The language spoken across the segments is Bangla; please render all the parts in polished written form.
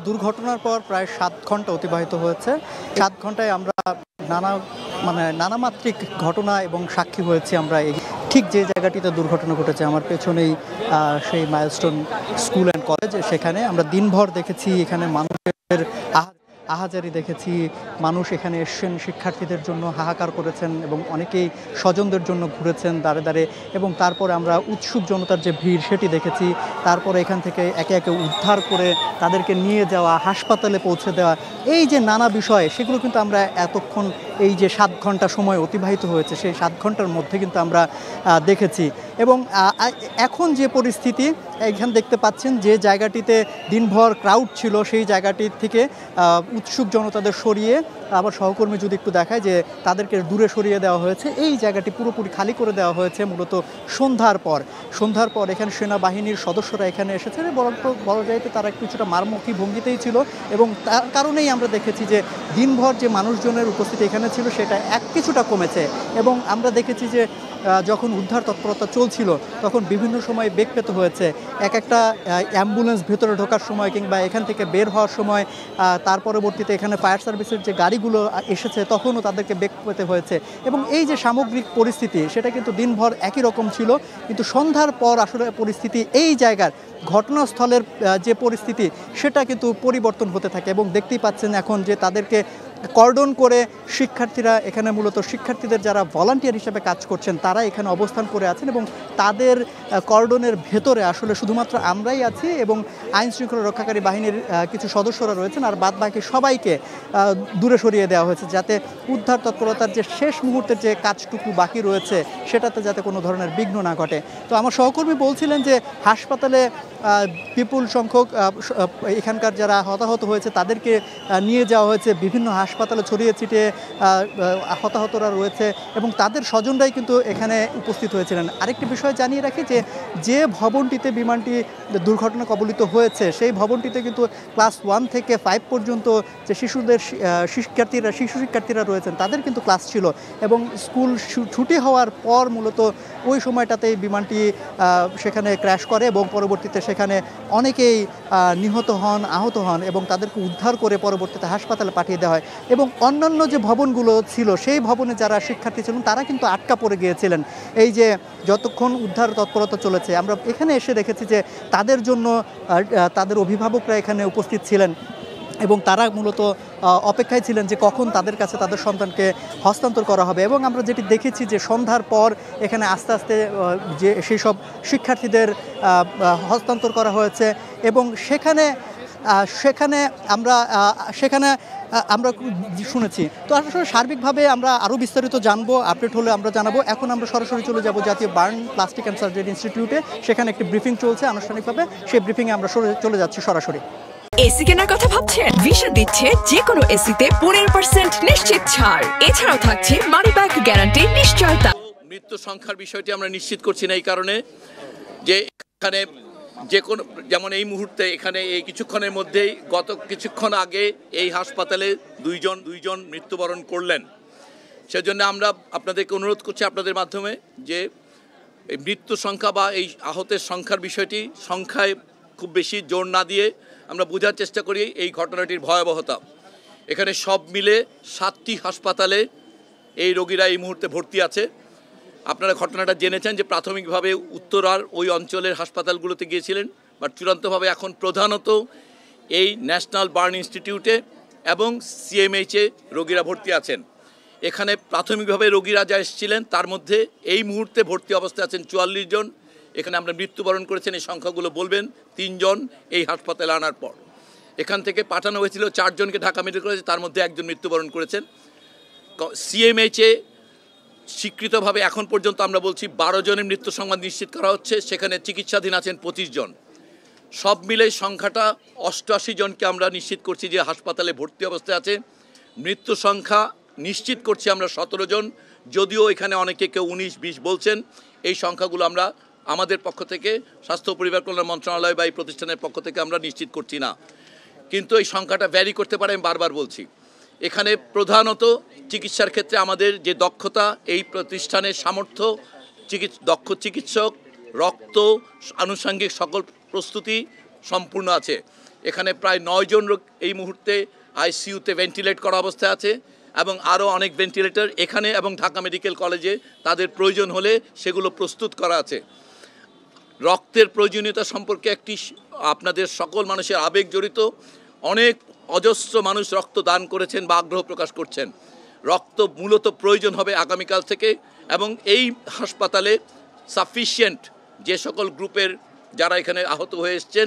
দুর্ঘটনার পর প্রায় ৭ ঘন্টা অতিবাহিত হয়েছে। ৭ ঘন্টায় আমরা নানামাত্রিক ঘটনা এবং সাক্ষী হয়েছি আমরা। ঠিক যে জায়গাটিতে দুর্ঘটনা ঘটেছে আমার পেছনেই সেই মাইলস্টোন স্কুল অ্যান্ড কলেজ, সেখানে আমরা দিনভর দেখেছি এখানে মানুষের আহাজারি দেখেছি। মানুষ এখানে এসছেন শিক্ষার্থীদের জন্য, হাহাকার করেছেন এবং অনেকেই স্বজনদের জন্য ঘুরেছেন দাঁড়ে দাঁড়ে। এবং তারপরে আমরা উৎসুক জনতার যে ভিড় সেটি দেখেছি। তারপরে এখান থেকে একে একে উদ্ধার করে তাদেরকে নিয়ে যাওয়া, হাসপাতালে পৌঁছে দেওয়া, এই যে নানা বিষয়, সেগুলো কিন্তু আমরা এতক্ষণ এই যে ৭ ঘন্টা সময় অতিবাহিত হয়েছে সেই ৭ ঘন্টার মধ্যে কিন্তু আমরা দেখেছি। এবং এখন যে পরিস্থিতি এখানে দেখতে পাচ্ছেন, যে জায়গাটিতে দিনভর ক্রাউড ছিল সেই জায়গাটি থেকে উৎসুক জনতাদের সরিয়ে, আবার সহকর্মী যদি একটু দেখায় যে তাদেরকে দূরে সরিয়ে দেওয়া হয়েছে। এই জায়গাটি পুরোপুরি খালি করে দেওয়া হয়েছে মূলত সন্ধ্যার পর এখানে সেনাবাহিনীর সদস্যরা এখানে এসেছে। বলা যায় যে তারা কিছুটা মারমুখী ভঙ্গিতেই ছিল এবং তার কারণেই আমরা দেখেছি যে দিনভর যে মানুষজনের উপস্থিতি এখানে ছিল সেটা কিছুটা কমেছে। এবং আমরা দেখেছি যে যখন উদ্ধার তৎপরতা চলছিল তখন বিভিন্ন সময় বেগ পেতে হয়েছে। একটা অ্যাম্বুলেন্স ভেতরে ঢোকার সময় কিংবা এখান থেকে বের হওয়ার সময়, তার পরবর্তীতে এখানে ফায়ার সার্ভিসের যে গাড়িগুলো এসেছে তখনও তাদেরকে বেগ পেতে হয়েছে। এবং এই যে সামগ্রিক পরিস্থিতি সেটা কিন্তু দিনভর একই রকম ছিল, কিন্তু সন্ধ্যার পর আসলে পরিস্থিতি, এই জায়গার ঘটনাস্থলের যে পরিস্থিতি সেটা কিন্তু পরিবর্তন হতে থাকে। এবং দেখতেই পাচ্ছেন এখন যে তাদেরকে কর্ডন করে শিক্ষার্থীরা, এখানে মূলত শিক্ষার্থীদের যারা ভলান্টিয়ার হিসেবে কাজ করছেন তারা এখানে অবস্থান করে আছেন এবং তাদের কর্ডনের ভেতরে আসলে শুধুমাত্র আমরাই আছি এবং আইন শৃঙ্খলা রক্ষাকারী বাহিনীর কিছু সদস্যরা রয়েছেন, আর বাদ বাকি সবাইকে দূরে সরিয়ে দেওয়া হয়েছে যাতে উদ্ধার তৎপরতার যে শেষ মুহূর্তের যে কাজটুকু বাকি রয়েছে সেটাতে যাতে কোনো ধরনের বিঘ্ন না ঘটে। তো আমার সহকর্মী বলছিলেন যে হাসপাতালে বিপুল সংখ্যক এখানকার যারা হতাহত হয়েছে তাদেরকে নিয়ে যাওয়া হয়েছে, বিভিন্ন হাসপাতালে ছড়িয়ে ছিটিয়ে হতাহতরা রয়েছে এবং তাদের স্বজনরাই কিন্তু এখানে উপস্থিত হয়েছিলেন। আরেকটি বিষয় জানিয়ে রাখি যে ভবনটিতে বিমানটি দুর্ঘটনা কবলিত হয়েছে সেই ভবনটিতে কিন্তু ক্লাস 1 থেকে 5 পর্যন্ত যে শিশু শিক্ষার্থীরা রয়েছেন তাদের কিন্তু ক্লাস ছিল এবং স্কুল ছুটি হওয়ার পর মূলত ওই সময়টাতেই বিমানটি সেখানে ক্র্যাশ করে এবং পরবর্তীতে সেখানে অনেকেই নিহত হন, আহত হন এবং তাদেরকে উদ্ধার করে পরবর্তীতে হাসপাতালে পাঠিয়ে দেওয়া হয়। এবং অন্যান্য যে ভবনগুলো ছিল সেই ভবনে যারা শিক্ষার্থী ছিলেন তারা কিন্তু আটকা পড়ে গিয়েছিলেন। এই যে যতক্ষণ উদ্ধার তৎপরতা চলেছে আমরা এখানে এসে দেখেছি যে তাদের জন্য তাদের অভিভাবকরা এখানে উপস্থিত ছিলেন এবং তারা মূলত অপেক্ষায় ছিলেন যে কখন তাদের কাছে তাদের সন্তানকে হস্তান্তর করা হবে। এবং আমরা যেটি দেখেছি যে সন্ধ্যার পর এখানে আস্তে আস্তে যে সেই সব শিক্ষার্থীদের হস্তান্তর করা হয়েছে এবং সেখানে আমরা শুনেছি। তো আসলে সার্বিকভাবে আমরা আরও বিস্তারিত জানবো, আপডেট হলে আমরা জানাবো। এখন আমরা সরাসরি চলে যাব জাতীয় বার্ন প্লাস্টিক অ্যান্ড সার্জারি ইনস্টিটিউটে, সেখানে একটি ব্রিফিং চলছে আনুষ্ঠানিকভাবে, সেই ব্রিফিংয়ে আমরা চলে যাচ্ছি সরাসরি। এসি কেনার কথা ভাবছেন? ভিশন দিচ্ছে যে কোনো এসিতে 15% নিশ্চিত ছাড়। এছাড়াও থাকছে মানি ব্যাক গ্যারান্টি নিশ্চয়তা। মৃত্যু সংখ্যার বিষয়টি আমরা নিশ্চিত করছি না এই কারণে যে এখানে যে কোনো, যেমন এই মুহূর্তে এখানে এই কিছুক্ষণের মধ্যেই গত কিছুক্ষণ আগে এই হাসপাতালে দুইজন মৃত্যুবরণ করলেন। সেজন্য আমরা আপনাদেরকে অনুরোধ করছি আপনাদের মাধ্যমে যে এই মৃত্যু সংখ্যা বা এই আহতের সংখ্যার বিষয়টি সংখ্যায় খুব বেশি জোর না দিয়ে আমরা বোঝার চেষ্টা করি এই ঘটনাটির ভয়াবহতা। এখানে সব মিলে 7টি হাসপাতালে এই রোগীরা এই মুহূর্তে ভর্তি আছে। আপনারা ঘটনাটা জেনেছেন যে প্রাথমিকভাবে উত্তরার ওই অঞ্চলের হাসপাতালগুলোতে গিয়েছিলেন, বাট চূড়ান্তভাবে এখন প্রধানত এই ন্যাশনাল বার্ন ইনস্টিটিউটে এবং সিএমএইচে রোগীরা ভর্তি আছেন। এখানে প্রাথমিকভাবে রোগীরা যা এসেছিলেন তার মধ্যে এই মুহূর্তে ভর্তি অবস্থায় আছেন 44 জন। এখানে আমরা মৃত্যুবরণ করেছেন এই সংখ্যাগুলো বলবেন 3 জন এই হাসপাতালে আনার পর। এখান থেকে পাঠানো হয়েছিল 4 জনকে ঢাকা মেডিকেল কলেজে, তার মধ্যে 1 জন মৃত্যুবরণ করেছেন। সিএমএইচে স্বীকৃতভাবে এখন পর্যন্ত আমরা বলছি 12 জনের মৃত্যু সংবাদ নিশ্চিত করা হচ্ছে, সেখানে চিকিৎসাধীন আছেন 25 জন। সব মিলে সংখ্যাটা 88 জনকে আমরা নিশ্চিত করছি যে হাসপাতালে ভর্তি অবস্থায় আছে। মৃত্যু সংখ্যা নিশ্চিত করছি আমরা 17 জন, যদিও এখানে অনেকে কেউ 19-20 বলছেন। এই সংখ্যাগুলো আমরা আমাদের পক্ষ থেকে স্বাস্থ্য পরিবার কল্যাণ মন্ত্রণালয় বা এই প্রতিষ্ঠানের পক্ষ থেকে আমরা নিশ্চিত করছি না, কিন্তু এই সংখ্যাটা ভ্যারি করতে পারে, আমি বারবার বলছি। এখানে প্রধানত চিকিৎসার ক্ষেত্রে আমাদের যে দক্ষতা, এই প্রতিষ্ঠানের সামর্থ্য, দক্ষ চিকিৎসক, রক্ত, আনুষঙ্গিক সকল প্রস্তুতি সম্পূর্ণ আছে। এখানে প্রায় 9 জন রোগ এই মুহূর্তে আইসিইউতে ভেন্টিলেট করা অবস্থায় আছে এবং আরও অনেক ভেন্টিলেটর এখানে এবং ঢাকা মেডিকেল কলেজে তাদের প্রয়োজন হলে সেগুলো প্রস্তুত করা আছে। রক্তের প্রয়োজনীয়তা সম্পর্কে আপনাদের সকল মানুষের আবেগ জড়িত। অনেক অজস্র মানুষ রক্ত দান করেছেন বা আগ্রহ প্রকাশ করছেন। রক্ত মূলত প্রয়োজন হবে আগামীকাল থেকে এবং এই হাসপাতালে সাফিসিয়েন্ট যে সকল গ্রুপের যারা এখানে আহত হয়ে এসছেন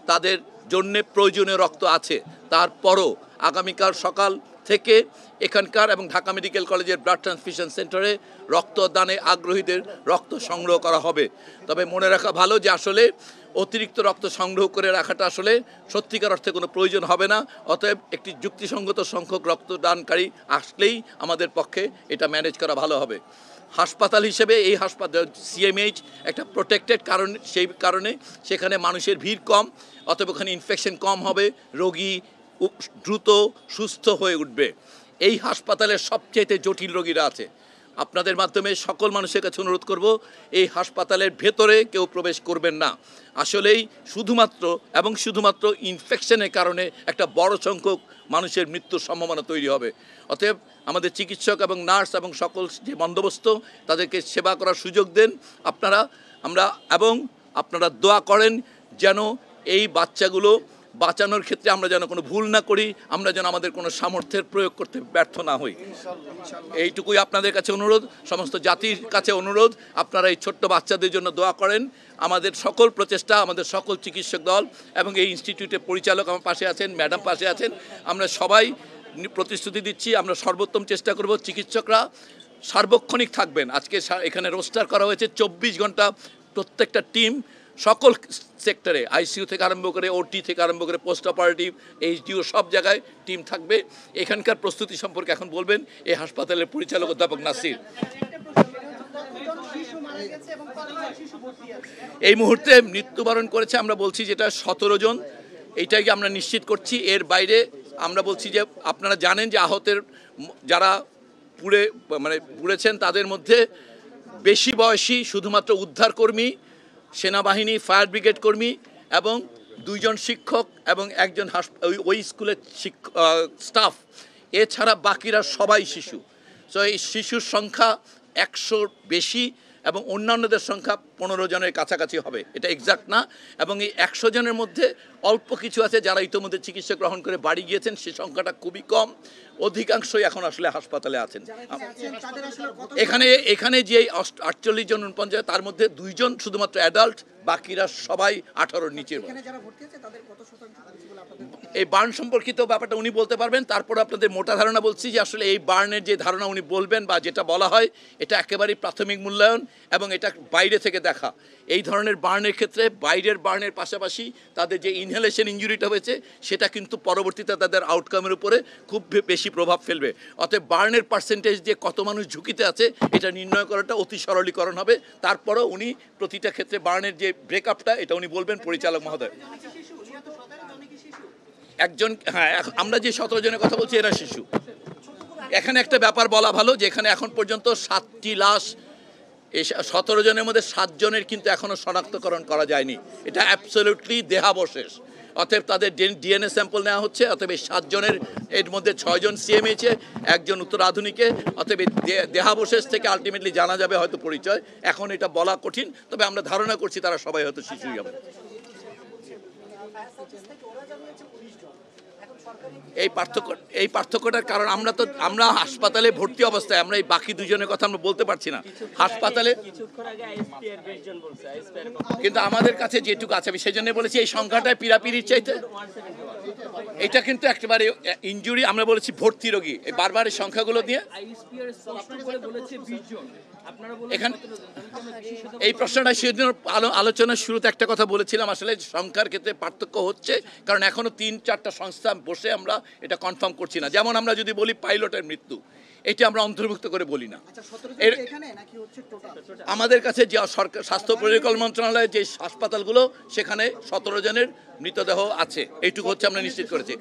তাদের জন্যে প্রয়োজনীয় রক্ত আছে। তারপরও আগামীকাল সকাল থেকে এখানকার এবং ঢাকা মেডিকেল কলেজের ব্লাড ট্রান্সফিউশন সেন্টারে রক্তদানে আগ্রহীদের রক্ত সংগ্রহ করা হবে। তবে মনে রাখা ভালো যে আসলে অতিরিক্ত রক্ত সংগ্রহ করে রাখাটা আসলে সত্যিকার অর্থে কোনো প্রয়োজন হবে না। অতএব একটি যুক্তিসঙ্গত সংখ্যক রক্তদানকারী আসলেই আমাদের পক্ষে এটা ম্যানেজ করা ভালো হবে। হাসপাতাল হিসেবে এই হাসপাতাল সিএমএইচ একটা প্রোটেক্টেড কারণ, সেই কারণে সেখানে মানুষের ভিড় কম, অতএব ওখানে ইনফেকশন কম হবে, রোগী দ্রুত সুস্থ হয়ে উঠবে। এই হাসপাতালের সবচেয়ে জটিল রোগীরা আছে। আপনাদের মাধ্যমে সকল মানুষের কাছে অনুরোধ করব, এই হাসপাতালের ভেতরে কেউ প্রবেশ করবেন না। আসলেই শুধুমাত্র ইনফেকশনের কারণে একটা বড় সংখ্যক মানুষের মৃত্যুর সম্ভাবনা তৈরি হবে। অতএব আমাদের চিকিৎসক এবং নার্স এবং সকল যে বন্দোবস্ত তাদেরকে সেবা করার সুযোগ দেন এবং আপনারা দোয়া করেন যেন এই বাচ্চাগুলো বাঁচানোর ক্ষেত্রে আমরা যেন কোনো ভুল না করি, আমরা যেন আমাদের কোনো সামর্থ্যের প্রয়োগ করতে ব্যর্থ না হই। এইটুকুই আপনাদের কাছে অনুরোধ, সমস্ত জাতির কাছে অনুরোধ, আপনারা এই ছোট্ট বাচ্চাদের জন্য দোয়া করেন। আমাদের সকল প্রচেষ্টা, আমাদের সকল চিকিৎসক দল এবং এই ইনস্টিটিউটের পরিচালক আমার পাশে আছেন, ম্যাডাম পাশে আছেন, আমরা সবাই প্রতিশ্রুতি দিচ্ছি আমরা সর্বোত্তম চেষ্টা করব। চিকিৎসকরা সার্বক্ষণিক থাকবেন। আজকে এখানে রোস্টার করা হয়েছে 24 ঘন্টা প্রত্যেকটা টিম সকল সেক্টরে, আইসিইউ থেকে আরম্ভ করে ওটি থেকে আরম্ভ করে পোস্ট অপারেটিভ, এইচডিও সব জায়গায় টিম থাকবে। এখানকার প্রস্তুতি সম্পর্কে এখন বলবেন এই হাসপাতালের পরিচালক অধ্যাপক নাসির। এই মুহূর্তে মৃত্যুবরণ করেছে আমরা বলছি যেটা 17 জন, এইটাকে আমরা নিশ্চিত করছি। এর বাইরে আমরা বলছি যে আপনারা জানেন যে আহতের যারা পুড়েছেন তাদের মধ্যে বেশি বয়সী শুধুমাত্র উদ্ধারকর্মী, সেনাবাহিনী, ফায়ার ব্রিগেড কর্মী এবং 2 জন শিক্ষক এবং একজন ওই স্কুলের স্টাফ। এছাড়া বাকিরা সবাই শিশু। সো এই শিশুর সংখ্যা 100 বেশি এবং অন্যান্যদের সংখ্যা 15 জনের কাছাকাছি হবে, এটা এক্সাক্ট না। এবং এই 100 জনের মধ্যে অল্প কিছু আছে যারা ইতিমধ্যে চিকিৎসা গ্রহণ করে বাড়ি গিয়েছেন, সে সংখ্যাটা খুবই কম। অধিকাংশই এখন আসলে হাসপাতালে আছেন। এখানে যে 48 জন 49, তার মধ্যে 2 জন শুধুমাত্র অ্যাডাল্ট, বাকিরা সবাই 18-র নিচের। এই বার্ন সম্পর্কিত ব্যাপারটা উনি বলতে পারবেন। তারপর আপনাদের মোটা ধারণা বলছি যে আসলে এই বার্নের যে ধারণা উনি বলবেন বা যেটা বলা হয় এটা একেবারেই প্রাথমিক মূল্যায়ন এবং এটা বাইরে থেকে দেখা। এই ধরনের বার্নের ক্ষেত্রে বাইরের বার্নের পাশাপাশি তাদের যে ইনহেলেশন ইনজুরিটা হয়েছে সেটা কিন্তু পরবর্তীতে তাদের আউটকামের উপরে খুব বেশি প্রভাব ফেলবে। অতএব বার্নের পার্সেন্টেজ যে কত মানুষ ঝুঁকিতে আছে এটা নির্ণয় করাটা অতি সরলীকরণ হবে। তারপরও উনি প্রতিটা ক্ষেত্রে বার্নের যে ব্রেকআপটা এটা উনি বলবেন পরিচালক মহোদয়। একজন, হ্যাঁ, আমরা যে 17 জনের কথা বলছি এরা শিশু। এখানে একটা ব্যাপার বলা ভালো যে এখানে এখন পর্যন্ত 7টি লাশ, এই 17 জনের মধ্যে 7 জনের কিন্তু এখনও শনাক্তকরণ করা যায়নি। এটা অ্যাবসলিউটলি দেহাবশেষ। অতএব তাদের ডিএনএ স্যাম্পল নেওয়া হচ্ছে। অতএব এই 7 জনের এর মধ্যে 6 জন সিএমএইচে, একজন উত্তর আধুনিকে। অতএব দেহাবশেষ থেকে আলটিমেটলি জানা যাবে হয়তো পরিচয়। এখন এটা বলা কঠিন, তবে আমরা ধারণা করছি তারা সবাই হয়তো শিশুই হবে। এই পার্থক্যটার কারণ আমরা হাসপাতালে ভর্তি অবস্থায় আমরা এই বাকি 2 জনের কথা আমরা বলতে পারছি না হাসপাতালে, কিন্তু আমাদের কাছে যেটুকু আছে আমি সেই জন্য বলেছি এই সংখ্যাটায় পিরাপিরির চাইতে এটা কিন্তু একেবারে ইনজুরি। আমরা বলেছি ভর্তি রোগী, এই বারবার এই সংখ্যাগুলো দিয়ে এখানে এই প্রশ্নটা সেদিন আলোচনার শুরুতে একটা কথা বলেছিলাম। আসলে সংখ্যার ক্ষেত্রে পার্থক্য হচ্ছে কারণ এখনো 3-4টা সংস্থা বসে আমরা এটা কনফার্ম করছি না। যেমন আমরা যদি বলি পাইলটের মৃত্যু, এটি আমরা অন্তর্ভুক্ত করে বলি না। আমাদের কাছে যে সরকার স্বাস্থ্য পরিকল্পনা মন্ত্রণালয়ের যে হাসপাতালগুলো সেখানে 17 জনের মৃতদেহ আছে, এইটুকু হচ্ছে আমরা নিশ্চিত করেছি।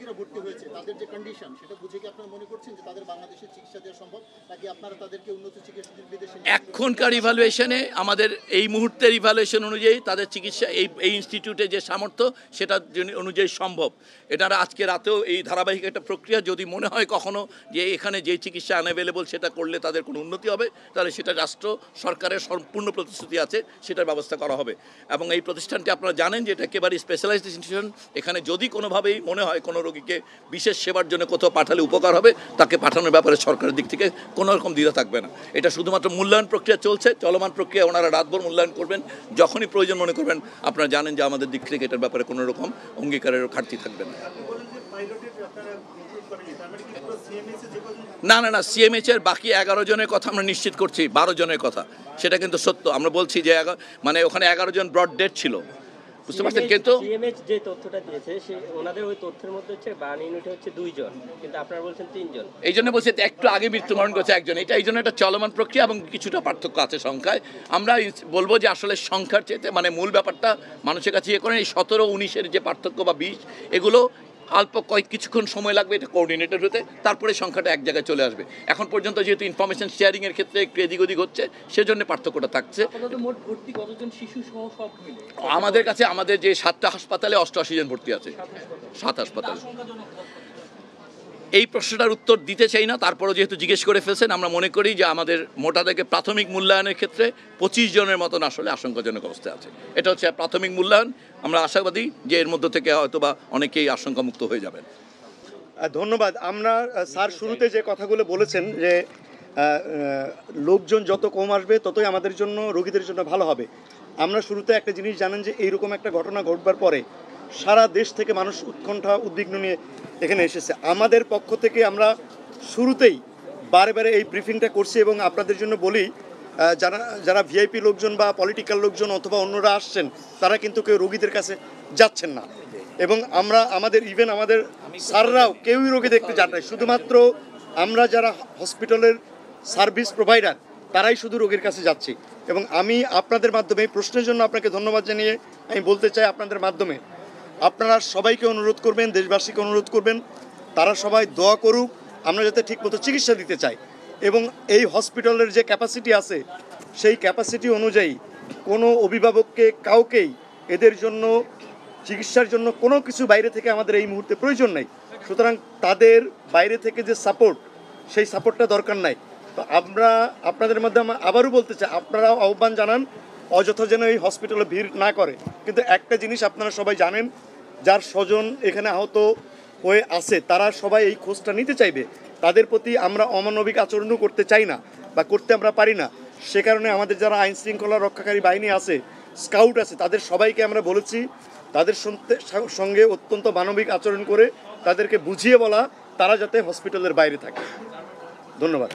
এখনকার ইভ্যালুয়েশনে আমাদের এই মুহূর্তের ইভ্যালুয়েশন অনুযায়ী তাদের চিকিৎসা এই ইনস্টিটিউটে যে সামর্থ্য সেটা অনুযায়ী সম্ভব। এটার আজকে রাতেও এই ধারাবাহিক একটা প্রক্রিয়া, যদি মনে হয় কখনো যে এখানে যে চিকিৎসা আনঅ্যাভেলেবল সেটা করলে তাদের কোনো উন্নতি হবে, তাহলে সেটা রাষ্ট্র সরকারের সম্পূর্ণ প্রতিশ্রুতি আছে, সেটার ব্যবস্থা করা হবে। এবং এই প্রতিষ্ঠানটি আপনারা জানেন যে এটা একেবারে স্পেশালাইজড ইনস্টিটিউশন। এখানে যদি কোনোভাবেই মনে হয় কোনো রোগীকে বিশেষ সেবার জন্য কোথাও পাঠালে উপকার হবে, তাকে পাঠানোর ব্যাপারে সরকারের দিক থেকে কোনো রকম দ্বিধা থাকবে না। এটা শুধুমাত্র মূল্যায়ন প্রক্রিয়া চলছে, চলমান প্রক্রিয়া, ওনারা রাতভর মূল্যায়ন করবেন, যখনই প্রয়োজন মনে করবেন। আপনারা জানেন যে আমাদের দিক থেকে এটার ব্যাপারে কোনো রকম অঙ্গীকারের ঘাটতি থাকবে না। না না না, সিএমএইচ এর বাকি 11 জনের কথা আমরা নিশ্চিত করছি, 12 জনের কথা, সেটা কিন্তু সত্য। আমরা বলছি যে মানে ওখানে 11 জন ব্রড ডেড ছিল, বুঝতে পারছেন। কিন্তু সিএমএইচ যে তথ্যটা দিয়েছে সে ওনাদের ওই তথ্যের মধ্যে হচ্ছে বার্ন ইউনিটে হচ্ছে 2 জন, কিন্তু আপনারা বলছেন 3 জন। এই জন্য বলছি একটু আগে মৃত্যুবরণ করেছে একজন, এটা এই জন্য একটা চলমান প্রক্রিয়া এবং কিছুটা পার্থক্য আছে সংখ্যায়। আমরা বলবো যে আসলে সংখ্যার চেয়ে মানে মূল ব্যাপারটা মানুষের কাছে ইয়ে করেন। এই 17-19-এর যে পার্থক্য বা 20, এগুলো অল্প কিছুক্ষণ সময় লাগবে এটা কোঅর্ডিনেটেড হতে, তারপরে সংখ্যাটা এক জায়গায় চলে আসবে। এখন পর্যন্ত যেহেতু ইনফরমেশন শেয়ারিংয়ের ক্ষেত্রে একটু এদিক ওদিক হচ্ছে, সেজন্য পার্থক্যটা থাকছে। আমাদের কাছে আমাদের যে 7টা হাসপাতালে 88 জন ভর্তি আছে, 7 হাসপাতালে। এই প্রশ্নটার উত্তর দিতে চাই না, তারপরও যেহেতু জিজ্ঞেস করে ফেলছেন, আমরা মনে করি যে আমাদের মোটা থেকে প্রাথমিক মূল্যায়নের ক্ষেত্রে 25 জনের মতন আসলে আশঙ্কাজনক অবস্থায় আছে। এটা হচ্ছে প্রাথমিক মূল্যায়ন। আমরা আশাবাদী যে এর মধ্য থেকে হয়তোবা অনেকেই আশঙ্কামুক্ত হয়ে যাবেন। ধন্যবাদ। আমরা স্যার শুরুতে যে কথাগুলো বলেছেন যে লোকজন যত কম আসবে ততই আমাদের জন্য, রোগীদের জন্য ভালো হবে। আমরা শুরুতে একটা জিনিস জানেন যে এইরকম একটা ঘটনা ঘটবার পরে সারা দেশ থেকে মানুষ উৎকণ্ঠা উদ্বিগ্ন নিয়ে এখানে এসেছে। আমাদের পক্ষ থেকে আমরা শুরুতেই বারে বারে এই ব্রিফিংটা করছি এবং আপনাদের জন্য বলি, যারা ভিআইপি লোকজন বা পলিটিক্যাল লোকজন অথবা অন্যরা আসছেন, তারা কিন্তু কেউ রোগীদের কাছে যাচ্ছেন না। এবং আমাদের স্যাররাও কেউই রোগী দেখতে যান না, শুধুমাত্র আমরা যারা হসপিটালের সার্ভিস প্রোভাইডার তারাই শুধু রোগীর কাছে যাচ্ছি। এবং আমি আপনাদের মাধ্যমে এই প্রশ্নের জন্য আপনাকে ধন্যবাদ জানিয়ে আমি বলতে চাই, আপনাদের মাধ্যমে আপনারা সবাইকে অনুরোধ করবেন, দেশবাসীকে অনুরোধ করবেন, তারা সবাই দোয়া করুক আমরা যাতে ঠিকমতো চিকিৎসা দিতে চাই। এবং এই হসপিটালের যে ক্যাপাসিটি আছে সেই ক্যাপাসিটি অনুযায়ী কোনো অভিভাবককে কাউকেই এদের জন্য চিকিৎসার জন্য কোনো কিছু বাইরে থেকে আমাদের এই মুহূর্তে প্রয়োজন নেই। সুতরাং তাদের বাইরে থেকে যে সাপোর্ট, সেই সাপোর্টটা দরকার নাই। তো আমরা আপনাদের মধ্যে আবারও বলতে চাই, আপনারাও আহ্বান জানান অযথা যেন এই হসপিটালে ভিড় না করে। কিন্তু একটা জিনিস আপনারা সবাই জানেন, যার স্বজন এখানে আহত হয়ে আছে তারা সবাই এই খোঁজটা নিতে চাইবে। তাদের প্রতি আমরা অমানবিক আচরণও করতে চাই না বা করতে আমরা পারি না। সে কারণে আমাদের যারা আইন শৃঙ্খলা রক্ষাকারী বাহিনী আছে, স্কাউট আছে, তাদের সবাইকে আমরা বলেছি তাদের সঙ্গে অত্যন্ত মানবিক আচরণ করে তাদেরকে বুঝিয়ে বলা তারা যাতে হসপিটালের বাইরে থাকে। ধন্যবাদ।